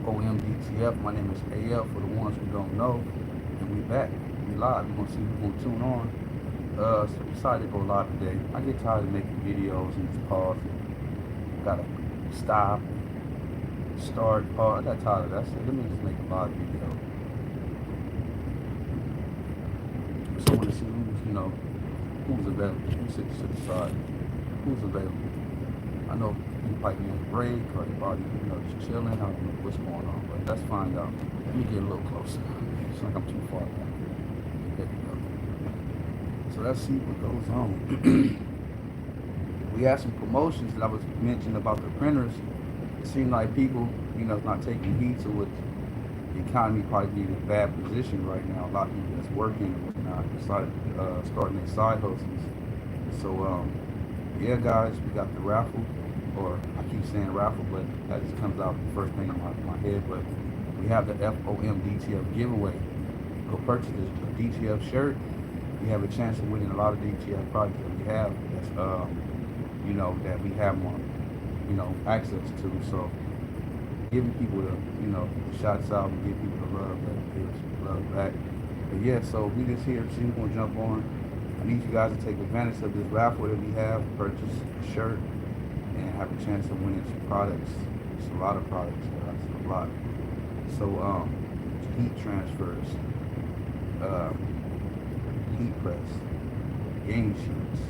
F.O.M DTF. My name is AF for the ones who don't know. And we back. We live. We're gonna see who's gonna tune on. So decided to go live today. I get tired of making videos and just pause. Gotta stop, start, pause. I got tired of that. So let me just make a live video. So I wanna see who's available. Who's sitting to the side. Who's available. I know you might be on a break or you probably, just chilling. I don't know what's going on, but let's find out. Let me get a little closer. It's like I'm too far back. There we go. So let's see what goes on. We had some promotions that I was mentioning about the printers. It seemed like people, not taking heed to what the economy probably be in a bad position right now. A lot of people that's working and whatnot decided starting their side hustles. So yeah, guys, we got the raffle, or I keep saying raffle, but that just comes out the first thing in my head. But we have the F.O.M DTF giveaway. Go purchase this DTF shirt. You have a chance of winning a lot of DTF products that we have. That's that we have more, access to. So giving people the shots out and give people the love that gives love back. But yeah, so we just here. So we're gonna jump on. I need you guys to take advantage of this raffle that we have, purchase a shirt, and have a chance of winning some products. It's a lot of products, guys, a lot. So, heat transfers, heat press, game sheets,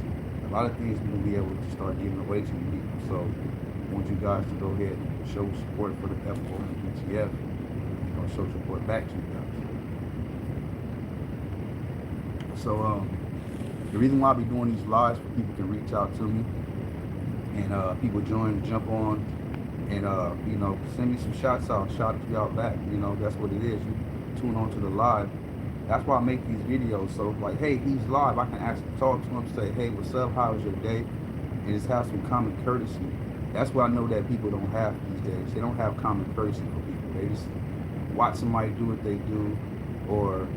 a lot of things we're going to be able to start giving away to you people. So, I want you guys to go ahead and show support for the F.O.M DTF. We're going to show support back to you guys. So, the reason why I be doing these lives for people can reach out to me and people jump on and send me some shots out, shout you out back. That's what it is. You tune on to the live. That's why I make these videos. So like, hey, he's live. I can actually talk to him, say, hey, what's up? How was your day? And just have some common courtesy. That's what I know that people don't have these days. They don't have common courtesy for people. They just watch somebody do what they do, or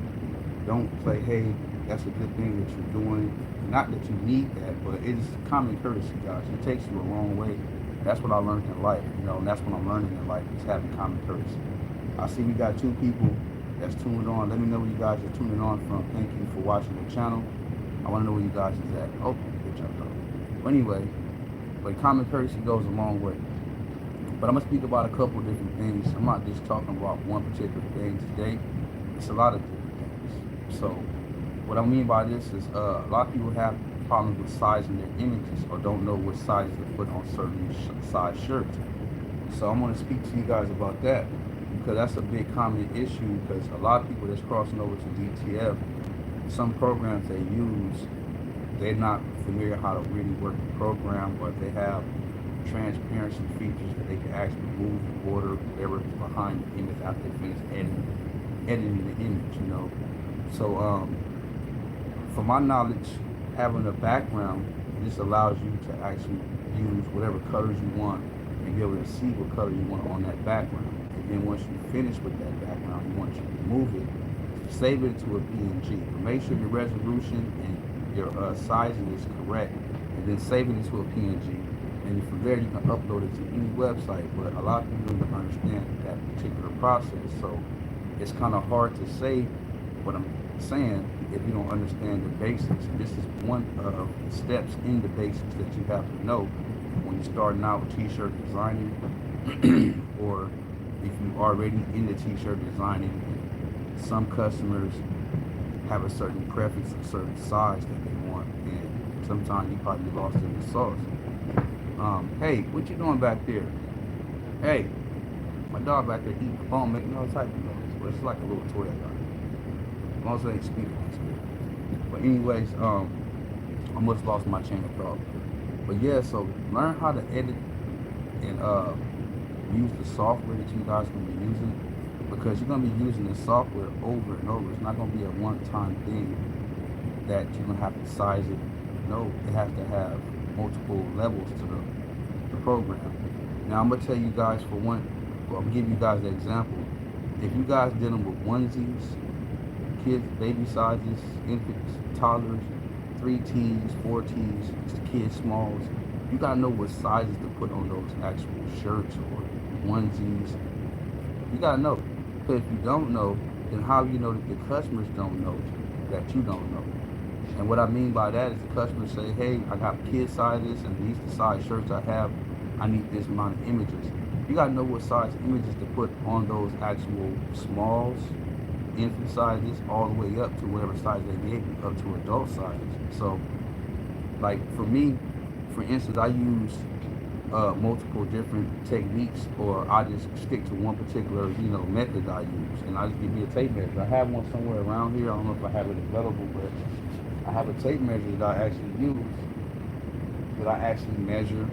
don't say, hey, that's a good thing that you're doing. Not that you need that, but it's common courtesy, guys. It takes you a long way. That's what I learned in life, and that's what I'm learning in life, is having common courtesy. I see we got 2 people that's tuned on. Let me know where you guys are tuning on from. Thank you for watching the channel. I want to know where you guys is at. Oh, good job, though. But anyway, common courtesy goes a long way. But I'm going to speak about a couple of different things. I'm not just talking about one particular thing today. It's a lot of different things. So what I mean by this is a lot of people have problems with sizing their images or don't know what size to put on certain size shirts. So I'm going to speak to you guys about that, because that's a big common issue, because a lot of people that's crossing over to DTF, some programs they use, they're not familiar how to really work the program, or they have transparency features that they can actually move the border, whatever is behind the image after they finish editing the image, So from my knowledge, having a background, this allows you to actually use whatever colors you want and be able to see what color you want on that background. And then once you finish with that background, you want to remove it, save it to a PNG. But make sure your resolution and your sizing is correct, and then save it into a PNG. And from there, you can upload it to any website. But a lot of people don't understand that particular process, so it's kind of hard to say what I'm saying if you don't understand the basics. This is one of the steps in the basics that you have to know when you're starting out with t-shirt designing, or if you're already in the t-shirt designing. Some customers have a certain preference, a certain size that they want, and sometimes you probably lost in the sauce. Hey, what you doing back there? Hey, my dog back there eating the phone, making all type of noise, but it's like a little toy I got. As long as I ain't speaking, that's good. But anyways, I almost lost my chain of thought. But yeah, so learn how to edit and use the software that you guys are going to be using, because you're going to be using the software over and over. It's not going to be a one-time thing that you're going to have to size it. No, it has to have multiple levels to the program. Now, I'm going to tell you guys for one, well, I'm going to give you guys an example. If you guys dealing with onesies, kids, baby sizes, infants, toddlers, 3Ts, 4Ts, kids smalls, you gotta know what sizes to put on those actual shirts or onesies, You gotta know. Because if you don't know, then how you know that the customers don't know that you don't know? And what I mean by that is the customers say, hey, I got kid sizes and these the size shirts I have. I need this amount of images. You gotta know what size images to put on those actual smalls, infant sizes, all the way up to whatever size they gave you, up to adult sizes. So, like for me, for instance, I use multiple different techniques, or I just stick to one particular, method I use, and I just give me a tape measure. I have one somewhere around here. I don't know if I have it available, but I have a tape measure that I actually use, that I actually measure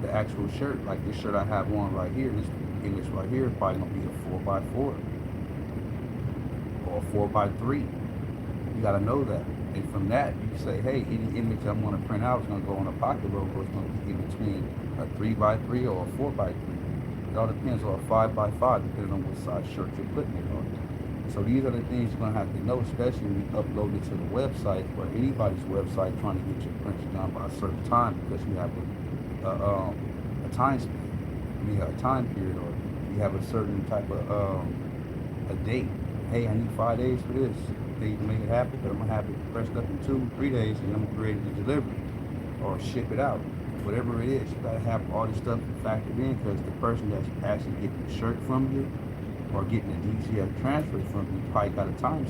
the actual shirt. Like this shirt I have on right here, this image right here is probably gonna be a 4x4 or a 4x3. You gotta know that. And from that, you can say, hey, any image I'm gonna print out is gonna go on a pocket logo. It's gonna be in between a 3x3 or a 4x3. It all depends, on a 5x5, depending on what size shirt you're putting it on. So these are the things you're gonna have to know, especially when you upload it to the website or anybody's website trying to get your prints done by a certain time, because you have a time span. You have a time period, or you have a certain type of a date. Hey, I need 5 days for this. They can make it happen, but I'm gonna have it pressed up in 2, 3 days, and I'm gonna ready to deliver it or ship it out. Whatever it is, you gotta have all this stuff factored in, because the person that's actually getting the shirt from you or getting the DCF transfer from you probably got a time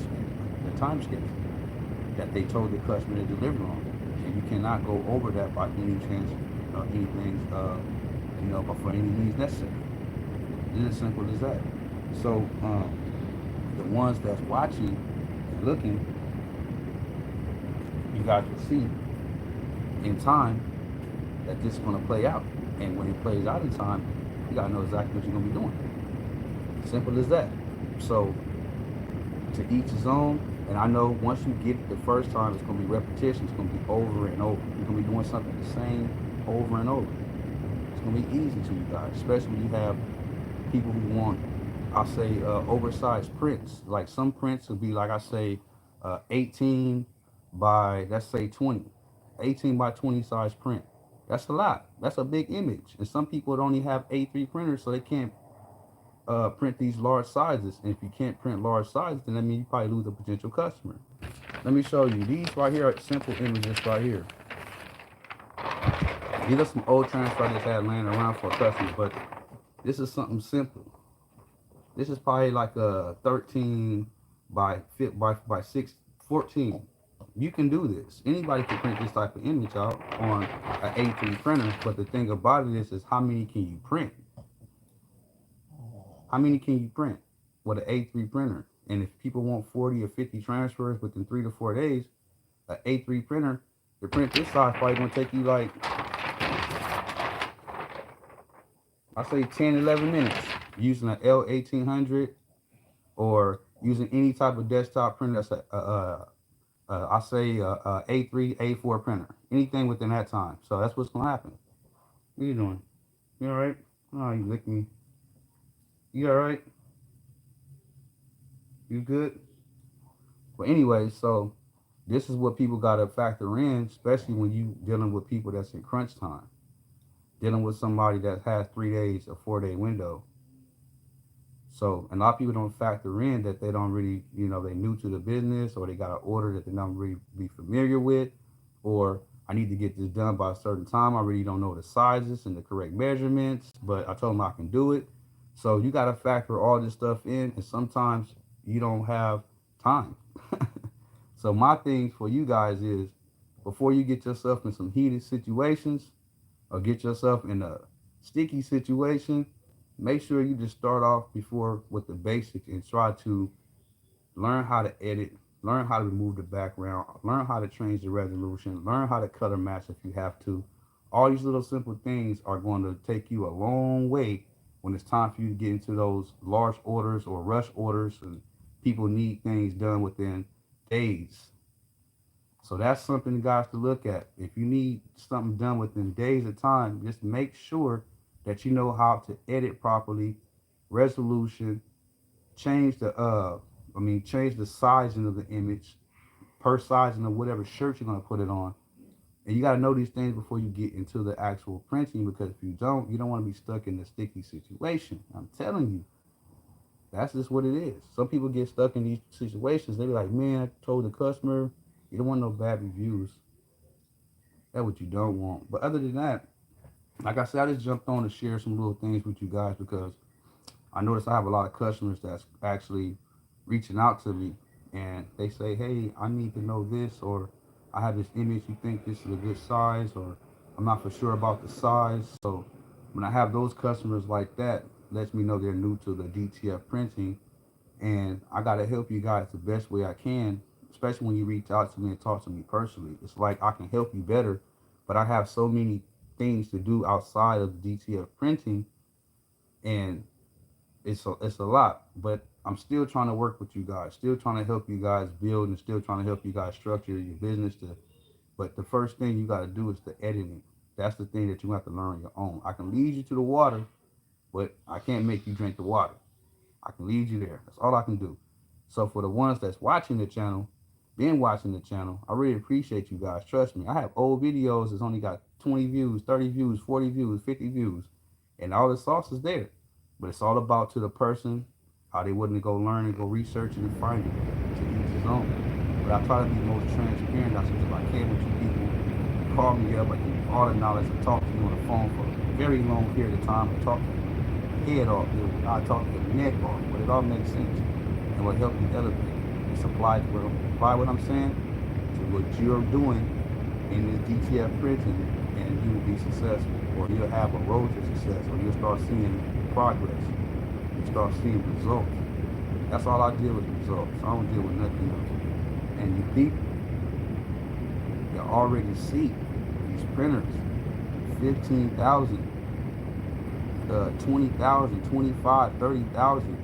schedule that they told the customer to deliver on, and you cannot go over that by any chance, anything, but for any means necessary. It's as simple as that. So the ones that's watching and looking, you guys will see in time that this is going to play out, and when it plays out in time, you gotta know exactly what you're going to be doing. Simple as that. So to each his own. And I know once you get it the first time, it's going to be repetition. It's going to be over and over. You're going to be doing something the same over and over. It's going to be easy to you guys, especially when you have people who want, I'll say, oversized prints. Like some prints will be, like I say, 18 by, let's say, 20. 18 by 20 size print. That's a lot. That's a big image. And some people don't even have A3 printers, so they can't print these large sizes. And if you can't print large sizes, then that means you probably lose a potential customer. Let me show you. These right here are simple images right here. These are some old transfer I just had laying around for a customer, but this is something simple. This is probably like a 13 by 6, 14. You can do this. Anybody can print this type of image out on an A3 printer, but the thing about it is how many can you print? How many can you print with an A3 printer? And if people want 40 or 50 transfers within 3 to 4 days, an A3 printer to print this size probably gonna take you like, I say 10, 11 minutes using an L1800 or using any type of desktop printer that's I say A3, A4 printer. Anything within that time. So that's what's gonna happen. What are you doing? You all right? Oh, you lick me. You all right? You good? But anyway, so this is what people gotta factor in, especially when you dealing with people that's in crunch time, dealing with somebody that has 3 days, a 4 day window. So, and a lot of people don't factor in that they don't really, they're new to the business, or they got an order that they don't really be familiar with, or I need to get this done by a certain time. I really don't know the sizes and the correct measurements, but I told them I can do it. So you got to factor all this stuff in, and sometimes you don't have time. So my thing for you guys is, before you get yourself in some heated situations or get yourself in a sticky situation, make sure you just start off before with the basics and try to learn how to edit, learn how to remove the background, learn how to change the resolution, learn how to color match if you have to. All these little simple things are going to take you a long way when it's time for you to get into those large orders or rush orders, and people need things done within days. So that's something guys to look at. If you need something done within days of time, just make sure that you know how to edit properly, resolution, change the change the sizing of the image per sizing of whatever shirt you're gonna put it on. And you gotta know these things before you get into the actual printing, because if you don't want to be stuck in a sticky situation. I'm telling you. That's just what it is. Some people get stuck in these situations. They be like, man, I told the customer, you don't want no bad reviews. That's what you don't want. But other than that, like I said, I just jumped on to share some little things with you guys because I notice I have a lot of customers that's actually reaching out to me and they say, hey, I need to know this, or I have this image, you think this is a good size, or I'm not for sure about the size. So when I have those customers like that, lets me know they're new to the DTF printing, and I gotta help you guys the best way I can, especially when you reach out to me and talk to me personally. It's like I can help you better, but I have so many things to do outside of the DTF printing, and it's a lot. But I'm still trying to work with you guys, still trying to help you guys build, and still trying to help you guys structure your business. But the first thing you got to do is the editing. That's the thing that you have to learn on your own. I can lead you to the water, but I can't make you drink the water. I can lead you there. That's all I can do. So for the ones that's watching the channel, been watching the channel, I really appreciate you guys. Trust me. I have old videos that's only got 20 views, 30 views, 40 views, 50 views, and all the sauce is there. But it's all about to the person, how they willing to go learn and go research it and find it. To each his own. But I try to be most transparent as much as I can with you people. Call me up, I give you all the knowledge, I talk to you on the phone for a very long period of time. I talk to you head off, dude. I talk your neck off, but it all makes sense and will help you elevate. It's apply what I'm saying to what you're doing in this DTF printing, and you will be successful, or you'll have a road to success, or you'll start seeing progress. You start seeing results. That's all I deal with, results. I don't deal with nothing else. And you people, you already see these printers, 15,000. 20,000, 25, 30,000.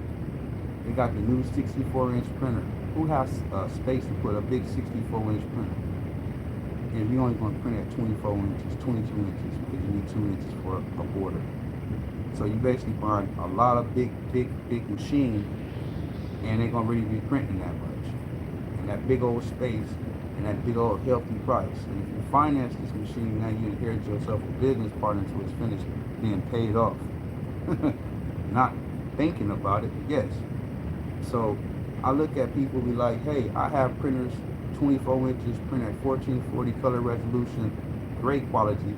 They got the new 64-inch printer. Who has space to put a big 64-inch printer? And we only going to print at 24 inches, 22 inches, because you need 2 inches for a border. So you basically find a lot of big machines, and they're going to really be printing that much. And that big old space, and that big old healthy price. And if you finance this machine, now you inherit yourself a business partner until it's finished being paid off. Not thinking about it, yes. So I look at people be like, hey, I have printers 24 inches, print at 1440 color resolution, great quality,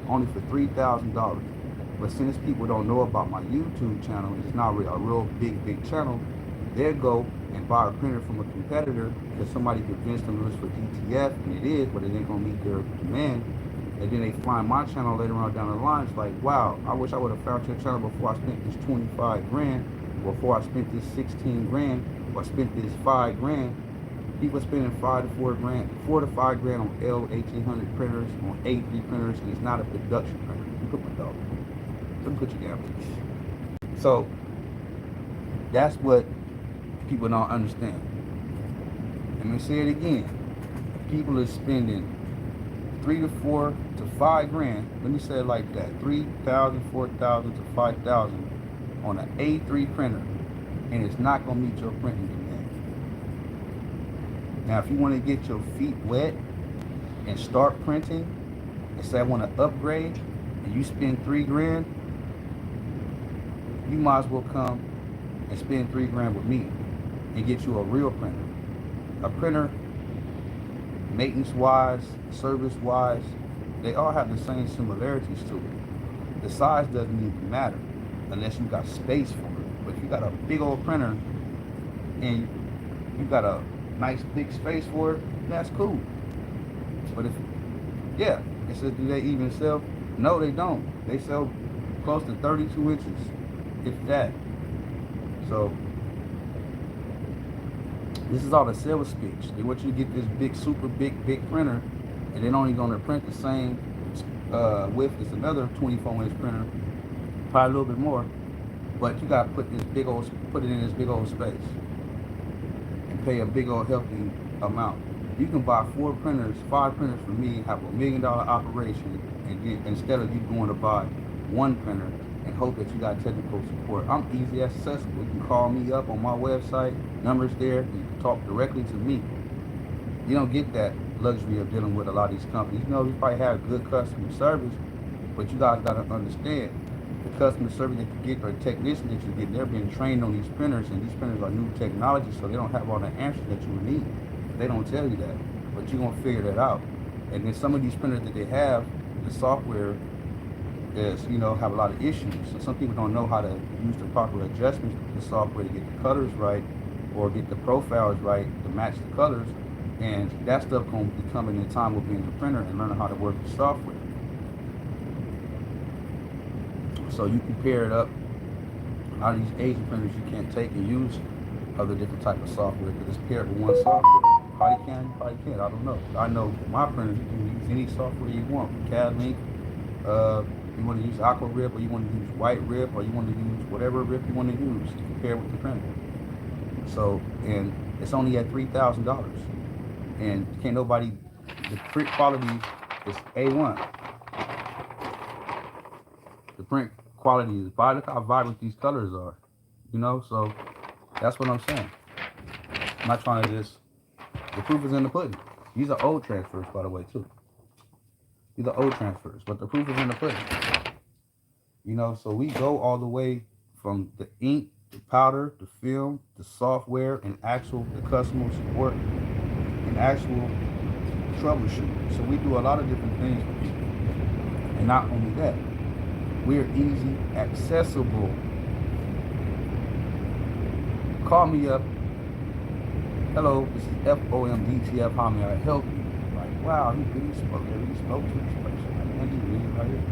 only for $3,000. But since people don't know about my YouTube channel, it's not a real big channel, they'll go and buy a printer from a competitor because somebody convinced them it was for DTF, and it is, but it ain't gonna meet their demand. And then they find my channel later on down the line. It's like, wow, I wish I would have found your channel before I spent this 25 grand, before I spent this 16 grand, or spent this 5 grand. People spending 5 to 4 grand, 4 to 5 grand on L1800 printers, on A3 printers, and it's not a production printer. You put my dog. Let me put you down, please. So that's what people don't understand. Let me say it again. People are spending 3 to 4 to 5 grand. Let me say it like that: 3,000, 4,000 to 5,000 on an A3 printer, and it's not gonna meet your printing demand. Now, if you want to get your feet wet and start printing, and say I want to upgrade, and you spend 3 grand, you might as well come and spend 3 grand with me and get you a real printer. A printer, maintenance-wise, service-wise, they all have the same similarities to it. The size doesn't even matter unless you got space for it. But if you got a big old printer and you got a nice big space for it, that's cool. But if, yeah, it says, do they even sell? No, they don't. They sell close to 32 inches, if that. So this is all the sales pitch. They want you to get this big, super big printer, and they're only going to print the same width as another 24-inch printer, probably a little bit more. But you got to put it in this big old space, and pay a big old healthy amount. You can buy 4 printers, 5 printers from me, have $1 million operation, and get, instead of you going to buy 1 printer and hope that you got technical support. I'm easy accessible. You can call me up on my website, numbers there, you can talk directly to me. You don't get that luxury of with a lot of these companies. You know, you probably have good customer service, but you guys got to understand, the customer service that you get or the technician that you get, they're being trained on these printers, and these printers are new technology, so they don't have all the answers that you would need. They don't tell you that, but you're gonna figure that out. And then some of these printers that they have, the software is, have a lot of issues. So some people don't know how to use the proper adjustments to the software to get the colors right or get the profiles right to match the colors. And that stuff gonna be coming in time with being a printer and learning how to work the software. So you can pair it up. A lot of these Asian printers you can't take and use other different type of software because it's paired with one software. Probably can, you probably can't. I don't know. I know my printers you can use any software you want. CAD Link, you want to use aqua rip, or you want to use white rip, or you want to use whatever rip you want to use. You can pair with the printer. So, and it's only at $3,000, and can't nobody. The print quality is A1. The print quality is vibrant. Look how vibrant these colors are. So that's what I'm saying. I'm not trying to just. The proof is in the pudding. These are old transfers, by the way, too. These are old transfers, but the proof is in the pudding. So we go all the way from the ink, the powder, the film, the software, and the customer support, and actual troubleshooting. So we do a lot of different things for people. And not only that, we're easy, accessible. Call me up. Hello, this is F.O.M DTF. How may I help you? Like, wow, he really spoke to this person. Man, he really right here.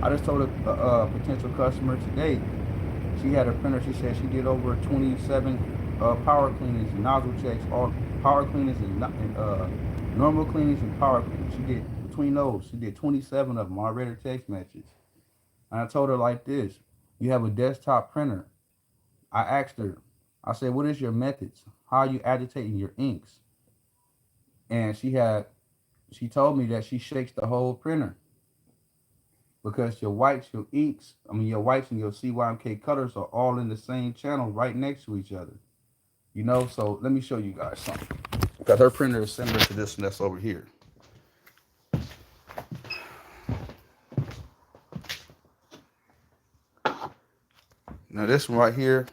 I just told a potential customer today. She had a printer. She said she did over 27 power cleanings, nozzle checks, all power cleanings and normal cleanings and power cleanings. She did between those. She did 27 of them. I read her text messages, and I told her like this: you have a desktop printer. I asked her. I said, what is your methods? How are you agitating your inks? And she told me that she shakes the whole printer because your whites, your inks, your whites and your CYMK colors are all in the same channel right next to each other. So let me show you guys something. Because her printer is similar to this one that's over here. Now this one right here,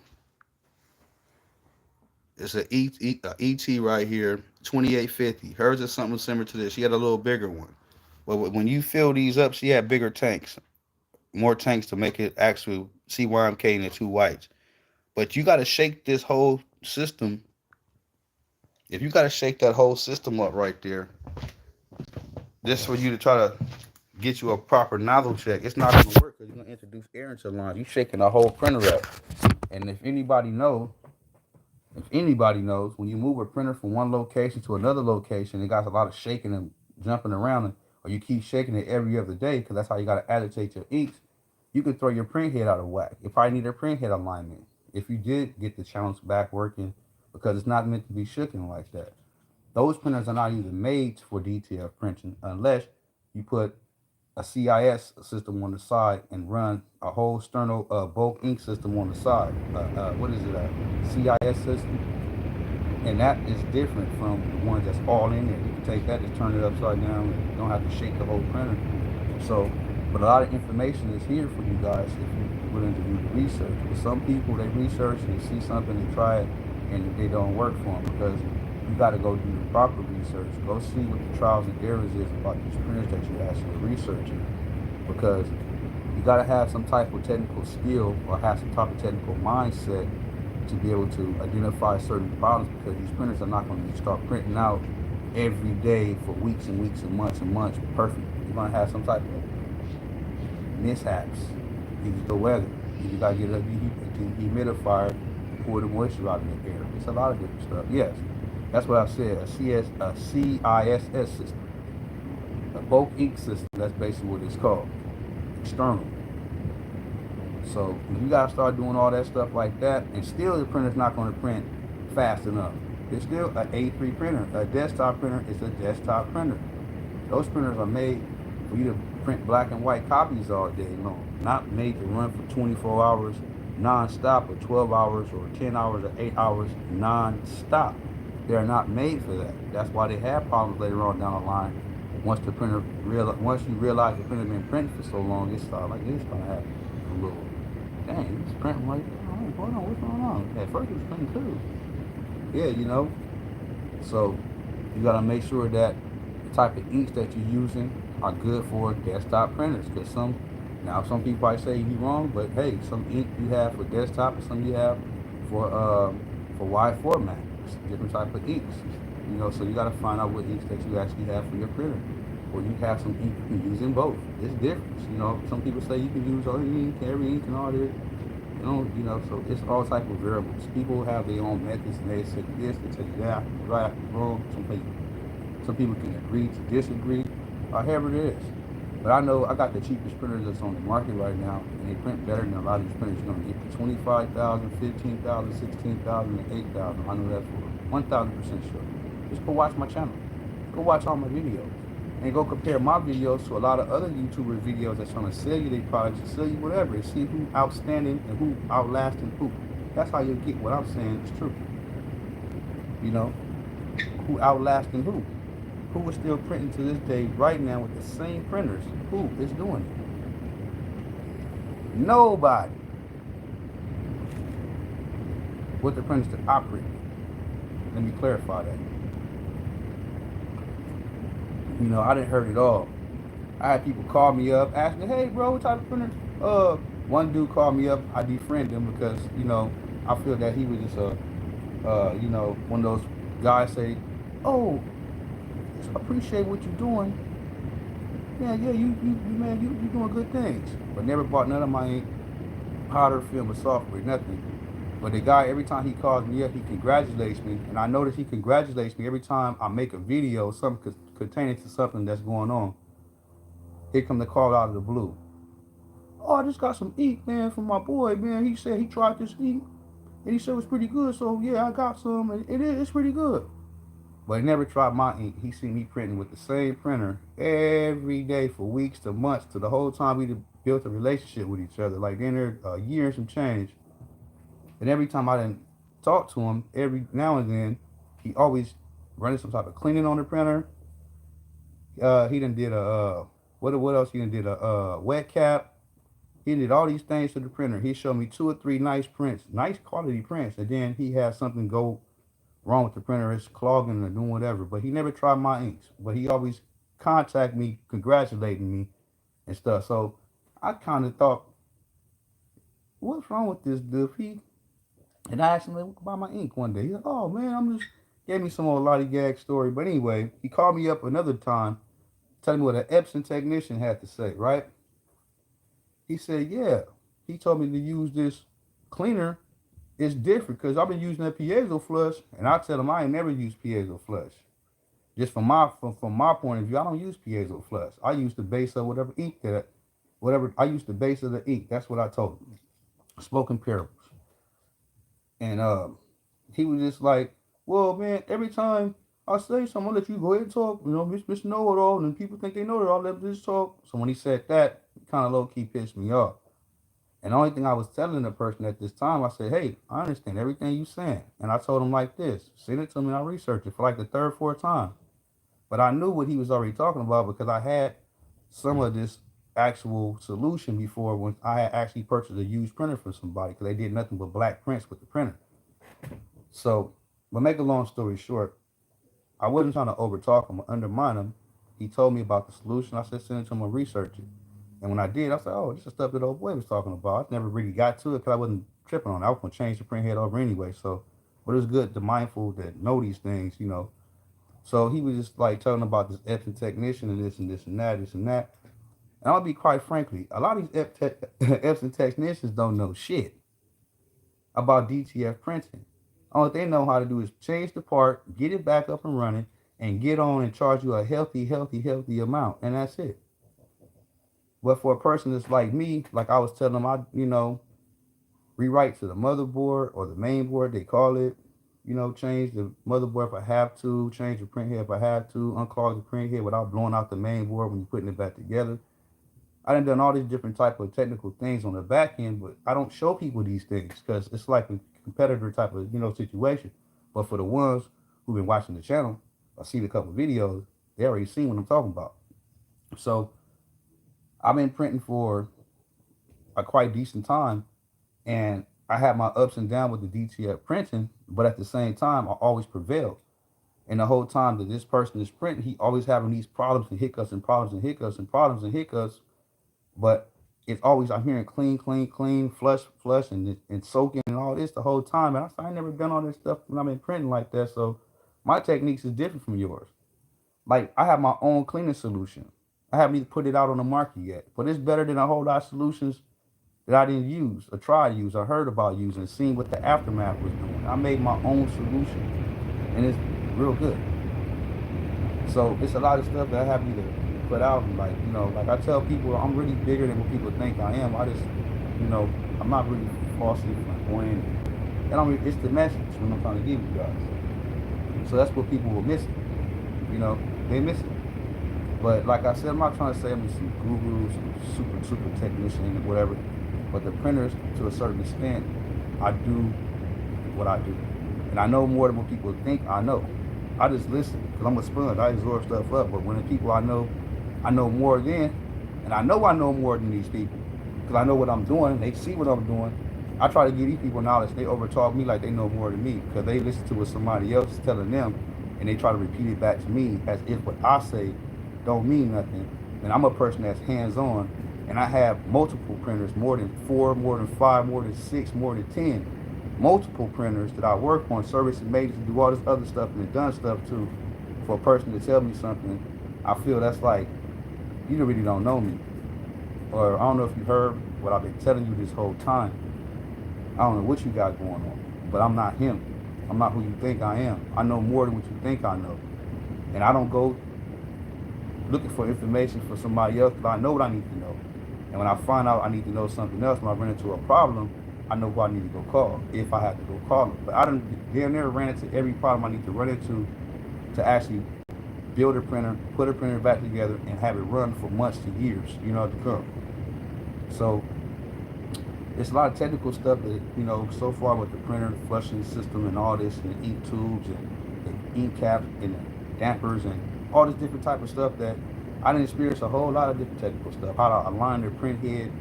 it's an ET right here, 2850. Hers is something similar to this. She had a little bigger one. But when you fill these up, she had bigger tanks, more tanks to make it actual CYMK and the two whites. But you got to shake this whole system. If you got to shake that whole system up right there, just for you to try to get you a proper nozzle check, it's not going to work because you're going to introduce air into the line. You're shaking the whole printer up. And if anybody knows, when you move a printer from one location to another location, it got a lot of shaking and jumping around, or you keep shaking it every other day because that's how you got to agitate your inks, you can throw your print head out of whack. You probably need a print head alignment if you did get the channels back working, because it's not meant to be shooken like that. Those printers are not even made for DTF printing unless you put a CIS system on the side and run a whole sterno bulk ink system on the side. What is it? A CIS system, and that is different from the ones that's all in there. You can take that, just turn it upside down, and you don't have to shake the whole printer. So, but a lot of information is here for you guys if you're willing to do the research. But some people, they research and they see something, they try it, and they don't work for them because you got to go do the proper research. Go see what the trials and errors is about these printers that you're actually researching, because you got to have some type of technical skill or have some type of technical mindset to be able to identify certain problems, because these printers are not going to start printing out every day for weeks and weeks and months perfect. You're going to have some type of mishaps. Either the weather, you got to get a dehumidifier, pour the moisture out of the air. It's a lot of different stuff. Yes, that's what I said. A CISS system, a bulk ink system. That's basically what it's called. External. So you gotta start doing all that stuff like that, and still the printer's not going to print fast enough. It's still an A3 printer. A desktop printer is a desktop printer. Those printers are made for you to print black and white copies all day long, not made to run for 24 hours non-stop, or 12 hours, or 10 hours, or 8 hours non-stop. They're not made for that. That's why they have problems later on down the line. Once you realize the printer's been printing for so long, it's like this is gonna happen. a little, dang, it's printing like, oh, hold on, what's going on? At first it was printing too. Yeah, you know. So you gotta make sure that the type of inks that you're using are good for desktop printers. Cause some people probably say you're wrong, but hey, some ink you have for desktop and some you have for wide format. It's different type of inks. You know, so you gotta find out what inks that you actually have for your printer. Or you have some ink you can use in both. It's different. You know, some people say you can use all ink, every ink and all this. So it's all type of variables. People have their own methods, and they say this, they tell you that, right, wrong. Some people can agree to disagree, or however it is. But I know I got the cheapest printers that's on the market right now, and they print better than a lot of these printers. You're gonna get the 25,000, 15,000, 16,000, and 8,000. I know that for 1,000% sure. Just go watch my channel. Go watch all my videos and go compare my videos to a lot of other YouTuber videos that's trying to sell you their products and sell you whatever and see who outstanding and who outlasting who. That's how you'll get what I'm saying is true. You know, who outlasting who. Who is still printing to this day right now with the same printers? Who is doing it? Nobody. With the printers to operate. Let me clarify that. You know, I didn't heard it all. I had people call me up, ask me, "Hey, bro, what type of printer?" One dude called me up. I defriended him because I feel that he was just one of those guys say, "Oh, appreciate what you're doing. Yeah, yeah, you man, you doing good things." But never bought none of my ink, powder, film, or software, nothing. But the guy, every time he calls me up, he congratulates me, and I notice he congratulates me every time I make a video, something containing to something that's going on. Here come the call out of the blue. "Oh, I just got some ink, man, from my boy, man. He said he tried this ink, and he said it was pretty good. So yeah, I got some, and it's pretty good." But he never tried my ink. He seen me printing with the same printer every day for weeks to months to the whole time we built a relationship with each other. Like in there a year and some change. And every time I didn't talk to him, every now and then, he always running some type of cleaning on the printer. He done did a what else? He done did a wet cap. He did all these things to the printer. He showed me 2 or 3 nice prints, nice quality prints, and then he had something go wrong with the printer. It's clogging or doing whatever. But he never tried my inks. But he always contact me, congratulating me and stuff. So I kind of thought, what's wrong with this dude? And I asked him to buy my ink one day. He's like, "Oh man, I'm just," gave me some old lollygag story. But anyway, he called me up another time, telling me what an Epson technician had to say. Right? He said, "Yeah." He told me to use this cleaner. It's different because I've been using that piezo flush, and I tell him I ain't never used piezo flush. Just from my point of view, I don't use piezo flush. I use the base of whatever I use the base of the ink. That's what I told him. Spoken parables. And he was just like, "Well, man, every time I say something, I'll let you go ahead and talk. You know, Mr. Know It All, and people think they know it all. Let them just talk." So when he said that, it kind of low key pissed me off. And the only thing I was telling the person at this time, I said, "Hey, I understand everything you saying." And I told him like this, send it to me, and I researched it for like the third, fourth time. But I knew what he was already talking about because I had some of this actual solution before when I had actually purchased a used printer for somebody because they did nothing but black prints with the printer. So, but make a long story short, I wasn't trying to overtalk him or undermine him. He told me about the solution. I said, send it to him and research it. And when I did, I said, "Oh, this is stuff that old boy was talking about." I never really got to it because I wasn't tripping on it. I was going to change the print head over anyway. So, but it was good to mindful that know these things. So he was just like telling about this Epson technician and this and this and that, this and that. And I'll be quite frankly, a lot of these Epson technicians don't know shit about DTF printing. All they know how to do is change the part, get it back up and running, and get on and charge you a healthy amount. And that's it. But for a person that's like me, like I was telling them, rewrite to the motherboard or the main board, they call it. Change the motherboard if I have to, change the print head if I have to, unclog the print head without blowing out the main board when you're putting it back together. I done all these different type of technical things on the back end, but I don't show people these things because it's like a competitor type of situation. But for the ones who've been watching the channel or seen a couple of videos, they already seen what I'm talking about. So I've been printing for a quite decent time, and I had my ups and downs with the DTF printing, but at the same time, I always prevailed. And the whole time that this person is printing, he always having these problems and hiccups and problems and hiccups and problems and hiccups. But it's always I'm hearing clean, clean, clean, flush, flush, and soaking and all this the whole time. And I said I ain't never done all this stuff when I've been printing like that. So my techniques is different from yours. Like I have my own cleaning solution. I haven't even put it out on the market yet, but it's better than a whole lot of solutions that I didn't use or try to use or heard about using, seen what the aftermath was doing. I made my own solution, and it's real good. So it's a lot of stuff that I have to put out. And like, like I tell people, I'm really bigger than what people think I am. I just, I'm not really falsely flamboyant. And it's the message what I'm trying to give you guys. So that's what people were missing. They miss it. But like I said, I'm not trying to say I'm some guru, some super technician, or whatever. But the printers, to a certain extent, I do what I do. And I know more than what people think I know. I just listen, because I'm a sponge. I absorb stuff up. But when the people I know more than, and I know more than these people, because I know what I'm doing, they see what I'm doing. I try to give these people knowledge. They overtalk me like they know more than me, because they listen to what somebody else is telling them, and they try to repeat it back to me as if what I say don't mean nothing. And I'm a person that's hands-on, and I have multiple printers, more than 4, more than 5, more than 6, more than 10. Multiple printers that I work on, service and maintenance, do all this other stuff and done stuff too. For a person to tell me something, I feel that's like, you really don't know me. Or I don't know if you heard what I've been telling you this whole time. I don't know what you got going on, but I'm not him. I'm not who you think I am. I know more than what you think I know. And I don't go looking for information for somebody else, but I know what I need to know. And when I find out I need to know something else, when I run into a problem, I know who I need to go call, if I have to go call them. But I damn near ran into every problem I need to run into to actually build a printer, put a printer back together, and have it run for months to years, to come. So it's a lot of technical stuff that, so far with the printer, the flushing system and all this, and the ink tubes and the ink caps and the dampers and all this different type of stuff that I didn't experience a whole lot of different technical stuff. How to align their print head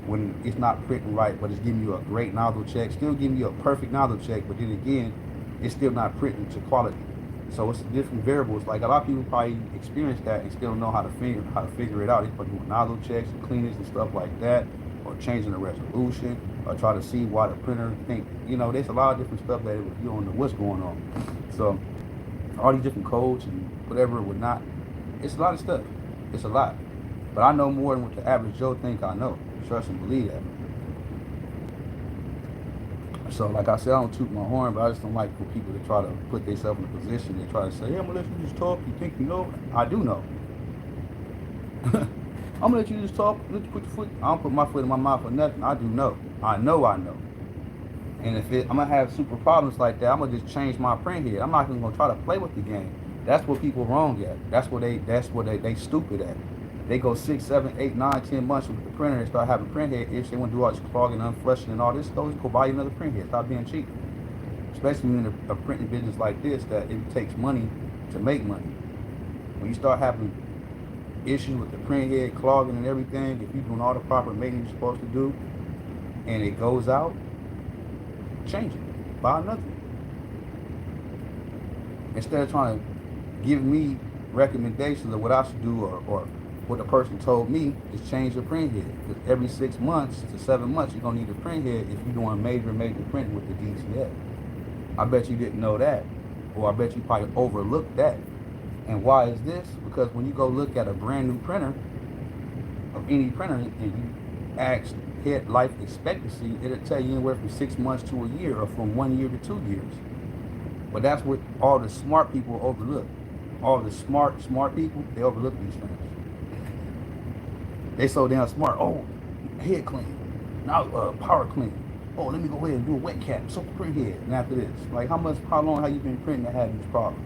when it's not printing right, but it's giving you a great nozzle check, still giving you a perfect nozzle check, but then again, it's still not printing to quality. So it's different variables. Like a lot of people probably experience that and still don't know how to figure it out. They probably doing nozzle checks and cleanings and stuff like that, or changing the resolution, or try to see why the printer think. There's a lot of different stuff that you don't know what's going on. So all these different codes and whatever would not. It's a lot of stuff. It's a lot. But I know more than what the average Joe think I know. Trust and believe that. So like I said, I don't toot my horn, but I just don't like for people to try to put themselves in a position. They try to say, hey, I'm gonna let you just talk. You think you know? I do know. I'm gonna let you just talk. Let you put your foot. I don't put my foot in my mouth for nothing. I do know. I know. And if I'm gonna have super problems like that, I'm gonna just change my print head. I'm not even gonna try to play with the game. That's what people wrong at. That's what they stupid at. They go 6, 7, 8, 9, 10 months with the printer and start having print head issues. They want to do all this clogging, unflushing, and all this. Go buy another print head. Stop being cheap. Especially in a printing business like this, that it takes money to make money. When you start having issues with the print head, clogging and everything, if you're doing all the proper maintenance you're supposed to do, and it goes out, change it. Buy another. Instead of trying to give me recommendations of what I should do or what the person told me, is change your print head. Because every 6 months to 7 months, you're going to need a print head if you're doing major printing with the DTF. I bet you didn't know that. Or I bet you probably overlooked that. And why is this? Because when you go look at a brand new printer, of any printer, and you ask head life expectancy, it'll tell you anywhere from 6 months to a year, or from 1 year to 2 years. But that's what all the smart people overlook. All the smart people, they overlook these things. They so damn smart. Oh, head clean. Now power clean. Oh, let me go ahead and do a wet cap. So print head. And after this, like how long have you been printing to have these problems?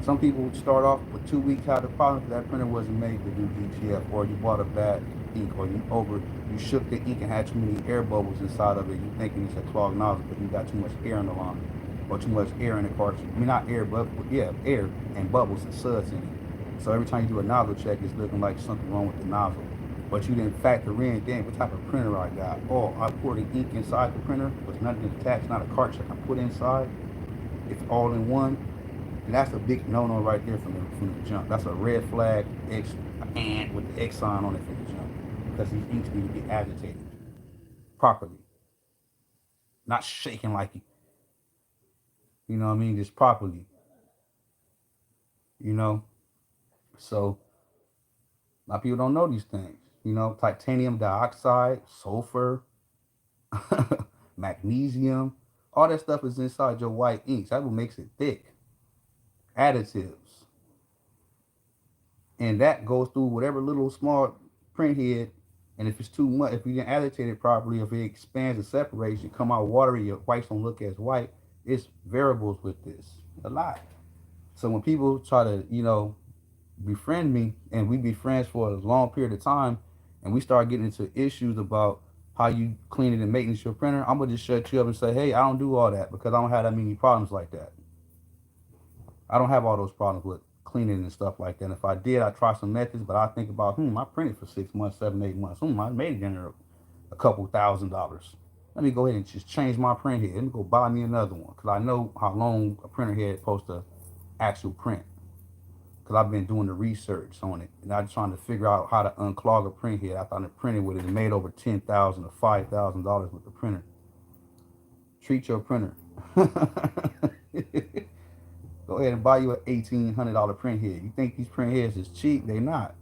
Some people would start off with 2 weeks had the problem because that printer wasn't made to do DTF, or you bought a bad ink, or you shook the ink and had too many air bubbles inside of it. You thinking it's a clogged nozzle because you got too much air in the line, or too much air in the cartridge. I mean, not air, but yeah, air and bubbles and suds in it. So every time you do a nozzle check, it's looking like something wrong with the nozzle. but you didn't factor in, damn, what type of printer I got. Oh, I poured the ink inside the printer, but nothing attached, not a cartridge I can put inside. It's all in one. And that's a big no-no right there from the jump. That's a red flag, X, and with the X sign on it from the jump. Because these inks need to be agitated properly. Not shaking like, you know what I mean, just properly, you know? So, a lot of people don't know these things. You know, titanium dioxide, sulfur, magnesium, all that stuff is inside your white inks. That's what makes it thick. Additives. And that goes through whatever little small print head. And if it's too much, if you didn't agitate it properly, if it expands and separates, you come out watery, your whites don't look as white. It's variables with this. A lot. So when people try to, befriend me and we be friends for a long period of time and we start getting into issues about how you clean it and maintenance your printer, I'm gonna just shut you up and say, hey, I don't do all that because I don't have that many problems like that. I don't have all those problems with cleaning and stuff like that. And if I did, I try some methods, but I think about, I printed for 6 months, 7, 8 months. I made it in there a couple $1,000s. Let me go ahead and just change my print head. Let me go buy me another one because I know how long a printer head is supposed to actual print. Because I've been doing the research on it and I'm trying to figure out how to unclog a print head after I printed with it and made over $10,000 or $5,000 with the printer. Treat your printer. Go ahead and buy you an $1,800 print head. You think these print heads is cheap? They not.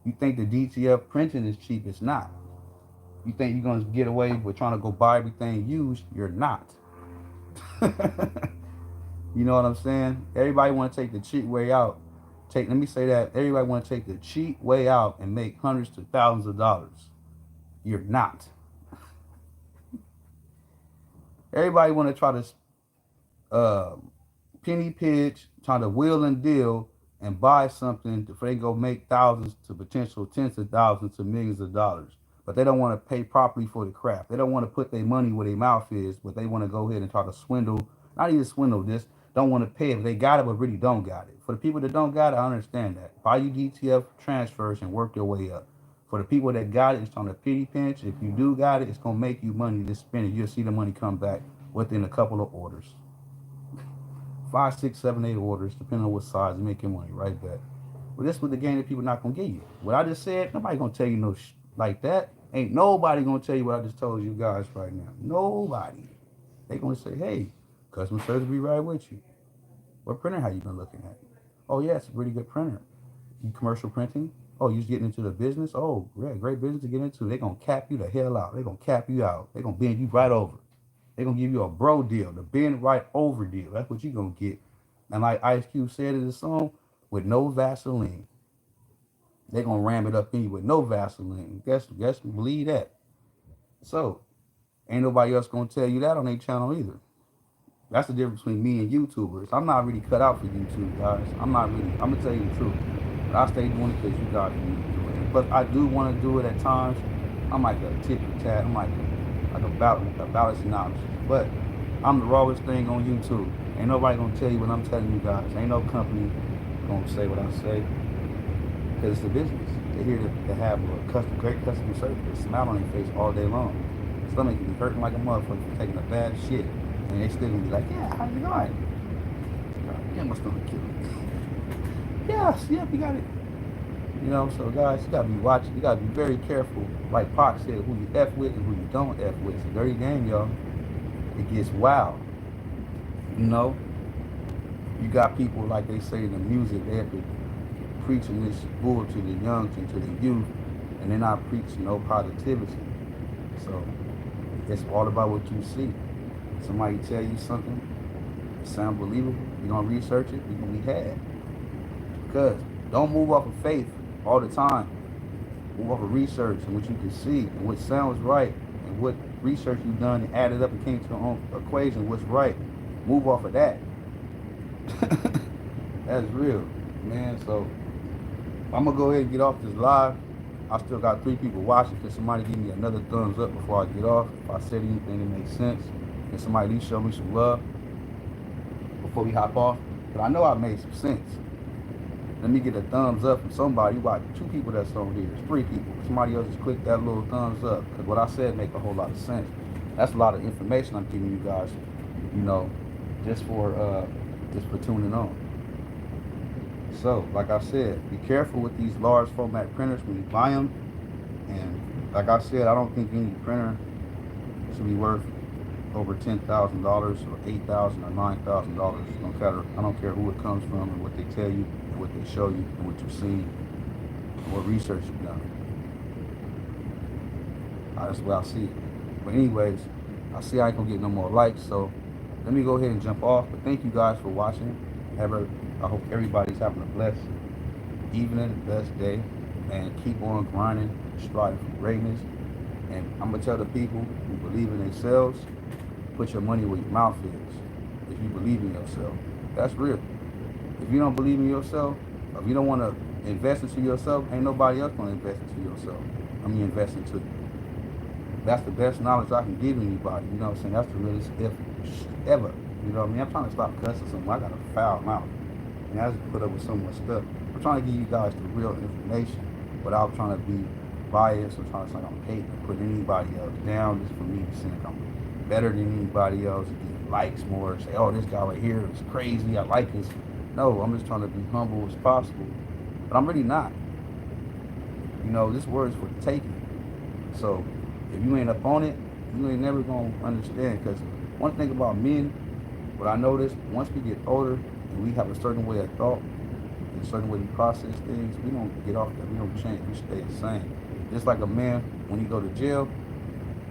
You think the DTF printing is cheap? It's not. You think you're gonna get away with trying to go buy everything used? You're not. You know what I'm saying? Everybody want to take the cheap way out. Let me say that. Everybody want to take the cheap way out and make hundreds to thousands of dollars. You're not. Everybody want to try to penny pitch, trying to wheel and deal and buy something before they go make thousands to potential tens of thousands to millions of dollars. But they don't want to pay properly for the craft. They don't want to put their money where their mouth is, but they want to go ahead and try to swindle, not even swindle this, don't want to pay it. They got it, but really don't got it. For the people that don't got it, I understand that. Buy you DTF transfers and work your way up. For the people that got it, it's on a pity pinch. If you do got it, it's going to make you money to spend it. You'll see the money come back within a couple of orders. 5, 6, 7, 8 orders, depending on what size, you make your money right back. But this was the game that people not going to give you. What I just said, nobody going to tell you no like that. Ain't nobody going to tell you what I just told you guys right now. Nobody. They going to say, hey, customer service will be right with you. What printer have you been looking at? Oh, yeah, it's a pretty good printer. You commercial printing? Oh, you just getting into the business? Oh, yeah, great business to get into. They're going to cap you the hell out. They're going to cap you out. They're going to bend you right over. They're going to give you a bro deal, the bend right over deal. That's what you're going to get. And like Ice Cube said in the song, with no Vaseline. They're going to ram it up in you with no Vaseline. Guess, believe that. So, ain't nobody else going to tell you that on their channel either. That's the difference between me and YouTubers. I'm not really cut out for YouTube, guys. I'm going to tell you the truth. But I stay doing it because you guys need to do it. But I do want to do it at times. I'm like a tit for tat. I'm like a balance synopsis. But I'm the rawest thing on YouTube. Ain't nobody going to tell you what I'm telling you guys. Ain't no company going to say what I say. Because it's a business. They're here to have a great customer service. They smile on their face all day long. Stomach can be hurting like a motherfucker for taking a bad shit. And they still gonna be like, yeah, how's it going? Yeah, my stomach killing me. Yes, yeah, we got it. You know, so guys, you gotta be watching. You gotta be very careful. Like Pac said, who you F with and who you don't F with. It's a dirty game, y'all. It gets wild. You know? You got people, like they say in the music, they have to preaching this bull to the young and to the youth, and they're not preaching no positivity. So it's all about what you see. Somebody tell you something, it sounds believable, you're gonna research it, you're gonna be had. Because don't move off of faith all the time. Move off of research and what you can see and what sounds right and what research you've done and added up and came to your own equation, what's right. Move off of that. That's real, man. So I'm gonna go ahead and get off this live. I still got 3 people watching. Can somebody give me another thumbs up before I get off? If I said anything that makes sense. Can somebody at least show me some love before we hop off? But I know I made some sense. Let me get a thumbs up from somebody. You watch 2 people that's on here. It's 3 people. somebody else just click that little thumbs up, because what I said make a whole lot of sense. That's a lot of information I'm giving you guys, you know, just for tuning on. So, like I said, be careful with these large format printers when you buy them. And like I said, I don't think any printer should be worth over $10,000 or $8,000 or $9,000. I don't care who it comes from and what they tell you and what they show you and what you've seen and what research you've done. That's the way I see it. But anyways, I see I ain't gonna get no more likes, so let me go ahead and jump off. But thank you guys for watching. I hope everybody's having a blessed evening, a blessed day, and keep on grinding, striving for greatness. And I'm gonna tell the people who believe in themselves, put your money where your mouth is. If you believe in yourself, that's real. If you don't believe in yourself, if you don't want to invest into yourself, ain't nobody else gonna invest into yourself. Invest into you. That's the best knowledge I can give anybody. You know what I'm saying? That's the realest ever. You know what I mean? I'm trying to stop cussing something. I got a foul mouth. And I just put up with so much stuff. I'm trying to give you guys the real information without trying to be biased or trying to say I'm hating or put anybody else down just for me to think I'm better than anybody else and get likes more. Say, oh, this guy right here is crazy. I like this. No, I'm just trying to be humble as possible. But I'm really not. You know, this word is for the taking. So if you ain't up on it, you ain't never gonna understand. Because one thing about men, what I noticed, once we get older and we have a certain way of thought, a certain way to process things, we don't get off that. We don't change. We stay the same. Just like a man, when he go to jail,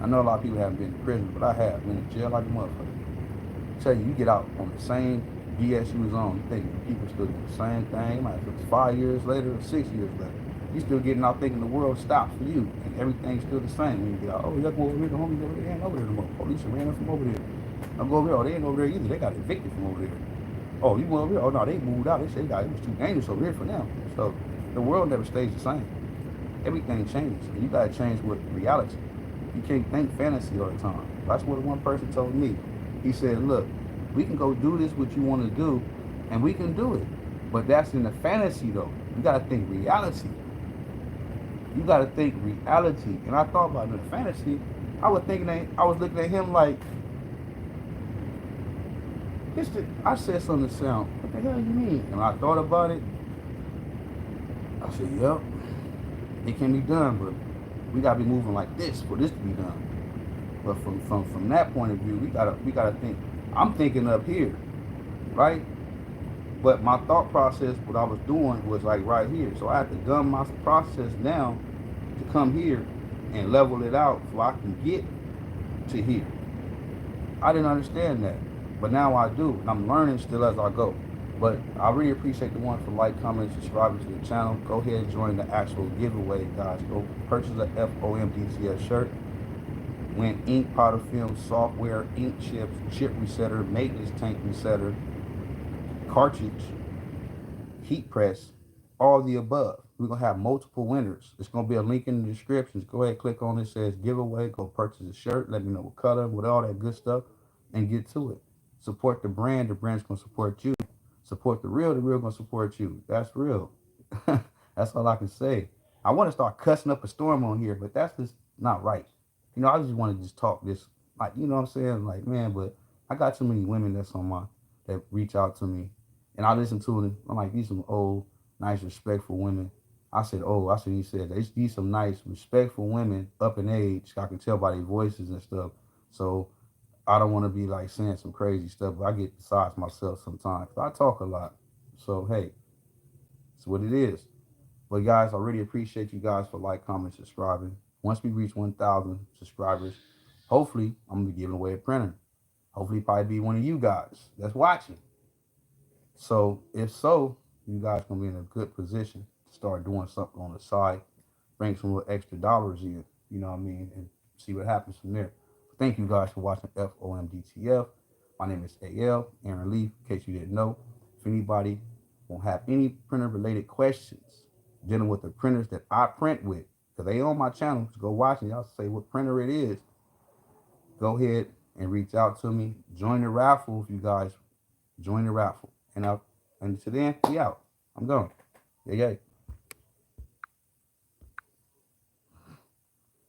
I know a lot of people haven't been in prison, but I have been in jail like a motherfucker. I tell you, you get out on the same BS you was on. You think people still do the same thing. It might if it's 5 years later or 6 years later. You still getting out thinking the world stops for you and everything's still the same when you get out. Oh, you got to go over here, the homies over there, they ain't over there no more. Police ran them from over there. I'll go over there, oh, they ain't over there either. They got evicted from over there. Oh, you went over there? Oh, no, they moved out. They said it was too dangerous over there for them. So the world never stays the same. Everything changes. And you got to change with reality. You can't think fantasy all the time. That's what one person told me. He said, look, we can go do this, what you want to do, and we can do it. But that's in the fantasy, though. You got to think reality. You got to think reality. And I thought about it in the fantasy. I was looking at him like, I said something to sound, what the hell you mean? And I thought about it. I said, yep, it can be done, but we gotta be moving like this for this to be done. But from that point of view, we gotta think. I'm thinking up here, right? But my thought process, what I was doing was like right here. So I had to dumb my process down to come here and level it out so I can get to here. I didn't understand that. But now I do, and I'm learning still as I go. But I really appreciate the ones for like, comment, subscribing to the channel. Go ahead and join the actual giveaway, guys. Go purchase a F.O.M DTF shirt. Win ink, powder film, software, ink chips, chip resetter, maintenance tank resetter, cartridge, heat press, all the above. We're going to have multiple winners. There's going to be a link in the description. Go ahead, click on it. It says giveaway. Go purchase a shirt. Let me know what color, with all that good stuff, and get to it. Support the brand's going to support you. Support the real going to support you. That's real. That's all I can say. I want to start cussing up a storm on here, but that's just not right. You know, I just want to just talk this, like, you know what I'm saying? Like, man, but I got too many women that reach out to me, and I listen to them. I'm like, these some old, nice, respectful women. He said, these some nice, respectful women up in age. I can tell by their voices and stuff. So I don't want to be like saying some crazy stuff, but I get besides myself sometimes. I talk a lot. So, hey, it's what it is. But guys, I really appreciate you guys for like, comment, subscribing. Once we reach 1,000 subscribers, hopefully I'm going to be giving away a printer. Hopefully probably be one of you guys that's watching. So if so, you guys going to be in a good position to start doing something on the side, bring some little extra dollars in, you know what I mean, and see what happens from there. Thank you guys for watching F.O.M DTF. My name is A.L. Aaron Leaf, in case you didn't know. If anybody won't have any printer-related questions dealing with the printers that I print with, because they on my channel, so go watch and y'all say what printer it is, go ahead and reach out to me. Join the raffle if you guys join the raffle. And until then, we out. I'm gone. Yeah, yeah.